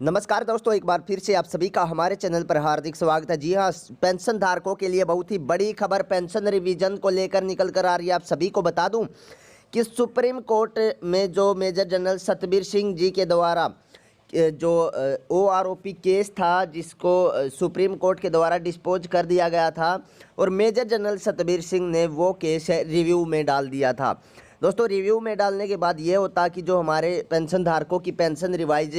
नमस्कार दोस्तों, एक बार फिर से आप सभी का हमारे चैनल पर हार्दिक स्वागत है। जी हाँ, पेंशन धारकों के लिए बहुत ही बड़ी खबर पेंशन रिवीजन को लेकर निकल कर आ रही है। आप सभी को बता दूं कि सुप्रीम कोर्ट में जो मेजर जनरल सतबीर सिंह जी के द्वारा जो OROP केस था, जिसको सुप्रीम कोर्ट के द्वारा डिस्पोज कर दिया गया था और मेजर जनरल सतबीर सिंह ने वो केस रिव्यू में डाल दिया था। दोस्तों, रिव्यू में डालने के बाद ये होता कि जो हमारे पेंशन धारकों की पेंशन रिवाइज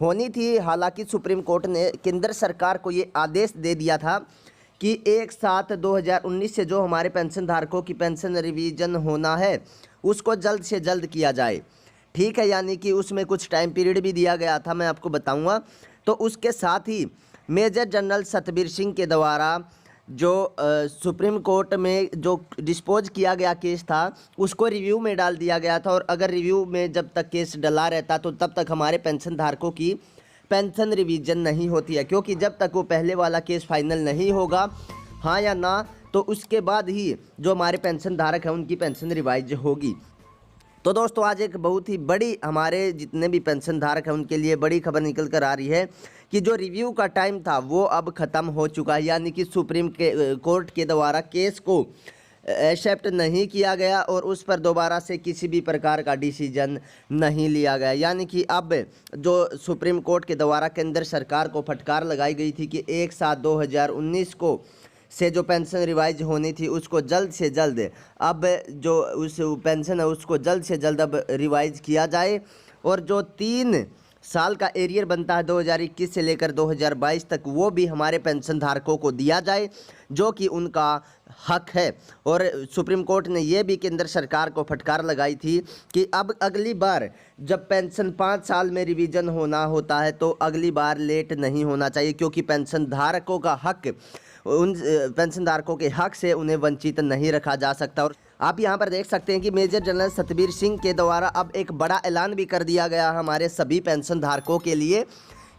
होनी थी, हालांकि सुप्रीम कोर्ट ने केंद्र सरकार को ये आदेश दे दिया था कि 1/7/2019 से जो हमारे पेंशन धारकों की पेंशन रिवीजन होना है उसको जल्द से जल्द किया जाए। ठीक है, यानी कि उसमें कुछ टाइम पीरियड भी दिया गया था, मैं आपको बताऊंगा। तो उसके साथ ही मेजर जनरल सतबीर सिंह के द्वारा जो सुप्रीम कोर्ट में जो डिस्पोज किया गया केस था उसको रिव्यू में डाल दिया गया था। और अगर रिव्यू में जब तक केस डला रहता तो तब तक हमारे पेंशन धारकों की पेंशन रिवीजन नहीं होती है, क्योंकि जब तक वो पहले वाला केस फाइनल नहीं होगा, हाँ या ना, तो उसके बाद ही जो हमारे पेंशन धारक हैं उनकी पेंशन रिवाइज होगी। तो दोस्तों, आज एक बहुत ही बड़ी हमारे जितने भी पेंशन धारक हैं उनके लिए बड़ी खबर निकल कर आ रही है कि जो रिव्यू का टाइम था वो अब ख़त्म हो चुका है, यानी कि सुप्रीम कोर्ट के द्वारा केस को एक्सेप्ट नहीं किया गया और उस पर दोबारा से किसी भी प्रकार का डिसीजन नहीं लिया गया। यानी कि अब जो सुप्रीम कोर्ट के द्वारा केंद्र सरकार को फटकार लगाई गई थी कि 1/7/2019 को से जो पेंशन रिवाइज होनी थी उसको जल्द से जल्द अब जो उस पेंशन है उसको जल्द से जल्द अब रिवाइज किया जाए और जो 3 साल का एरियर बनता है 2021 से लेकर 2022 तक, वो भी हमारे पेंशन धारकों को दिया जाए जो कि उनका हक है। और सुप्रीम कोर्ट ने ये भी केंद्र सरकार को फटकार लगाई थी कि अब अगली बार जब पेंशन 5 साल में रिवीजन होना होता है तो अगली बार लेट नहीं होना चाहिए, क्योंकि पेंशन धारकों का हक, उन पेंशन धारकों के हक से उन्हें वंचित नहीं रखा जा सकता। और आप यहां पर देख सकते हैं कि मेजर जनरल सतबीर सिंह के द्वारा अब एक बड़ा ऐलान भी कर दिया गया हमारे सभी पेंशन धारकों के लिए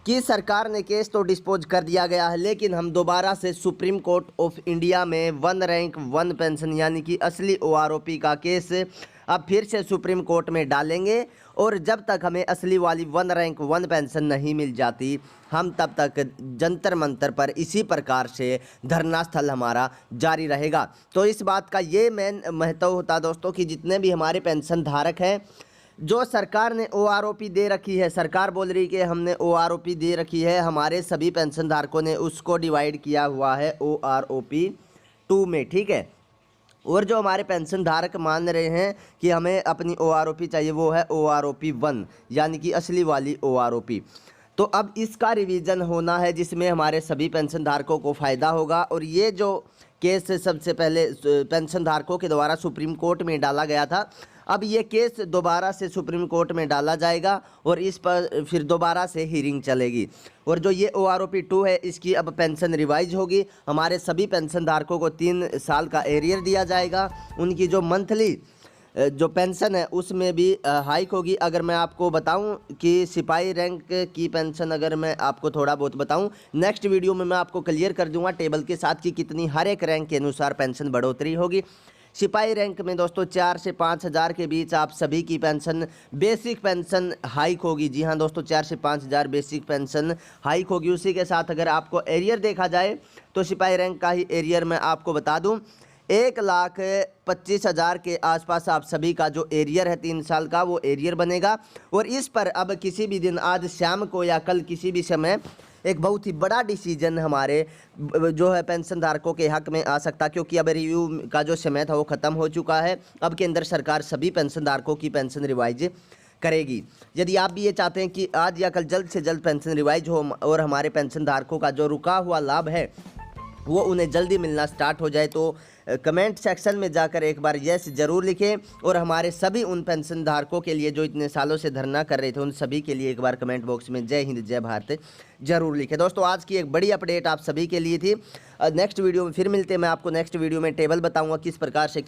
कि सरकार ने केस तो डिस्पोज कर दिया गया है, लेकिन हम दोबारा से सुप्रीम कोर्ट ऑफ इंडिया में 1 रैंक 1 पेंशन यानी कि असली OROP का केस अब फिर से सुप्रीम कोर्ट में डालेंगे। और जब तक हमें असली वाली 1 रैंक 1 पेंशन नहीं मिल जाती, हम तब तक जंतर मंतर पर इसी प्रकार से धरना स्थल हमारा जारी रहेगा। तो इस बात का ये मेन महत्व होता दोस्तों कि जितने भी हमारे पेंशन धारक हैं, जो सरकार ने OROP दे रखी है, सरकार बोल रही कि हमने OROP दे रखी है, हमारे सभी पेंशन धारकों ने उसको डिवाइड किया हुआ है OROP 2 में, ठीक है। और जो हमारे पेंशन धारक मान रहे हैं कि हमें अपनी OROP चाहिए, वो है OROP 1 यानी कि असली वाली OROP। तो अब इसका रिवीजन होना है जिसमें हमारे सभी पेंशन धारकों को फ़ायदा होगा। और ये जो केस सबसे पहले पेंशन धारकों के द्वारा सुप्रीम कोर्ट में डाला गया था, अब ये केस दोबारा से सुप्रीम कोर्ट में डाला जाएगा और इस पर फिर दोबारा से हियरिंग चलेगी। और जो ये OROP 2 है, इसकी अब पेंशन रिवाइज होगी। हमारे सभी पेंशन धारकों को 3 साल का एरियर दिया जाएगा। उनकी जो मंथली जो पेंशन है उसमें भी हाइक होगी। अगर मैं आपको बताऊं कि सिपाही रैंक की पेंशन, अगर मैं आपको थोड़ा बहुत बताऊं, नेक्स्ट वीडियो में मैं आपको क्लियर कर दूंगा टेबल के साथ कि कितनी हर एक रैंक के अनुसार पेंशन बढ़ोतरी होगी। सिपाही रैंक में दोस्तों 4 से 5 हज़ार के बीच आप सभी की पेंशन, बेसिक पेंशन हाइक होगी। जी हाँ दोस्तों, 4 से 5 हज़ार बेसिक पेंशन हाइक होगी। उसी के साथ अगर आपको एरियर देखा जाए तो सिपाही रैंक का ही एरियर मैं आपको बता दूं, 1,25,000 के आसपास आप सभी का जो एरियर है 3 साल का, वो एरियर बनेगा। और इस पर अब किसी भी दिन, आज शाम को या कल किसी भी समय, एक बहुत ही बड़ा डिसीजन हमारे जो है पेंशन धारकों के हक में आ सकता, क्योंकि अब रिव्यू का जो समय था वो ख़त्म हो चुका है। अब केंद्र सरकार सभी पेंशन धारकों की पेंशन रिवाइज करेगी। यदि आप भी ये चाहते हैं कि आज या कल जल्द से जल्द पेंशन रिवाइज हो और हमारे पेंशन धारकों का जो रुका हुआ लाभ है वो उन्हें जल्दी मिलना स्टार्ट हो जाए, तो कमेंट सेक्शन में जाकर एक बार यस ज़रूर लिखें। और हमारे सभी उन पेंशन धारकों के लिए जो इतने सालों से धरना कर रहे थे, उन सभी के लिए एक बार कमेंट बॉक्स में जय हिंद जय भारत जरूर लिखें। दोस्तों, आज की एक बड़ी अपडेट आप सभी के लिए थी। नेक्स्ट वीडियो में फिर मिलते हैं। मैं आपको नेक्स्ट वीडियो में टेबल बताऊंगा किस प्रकार से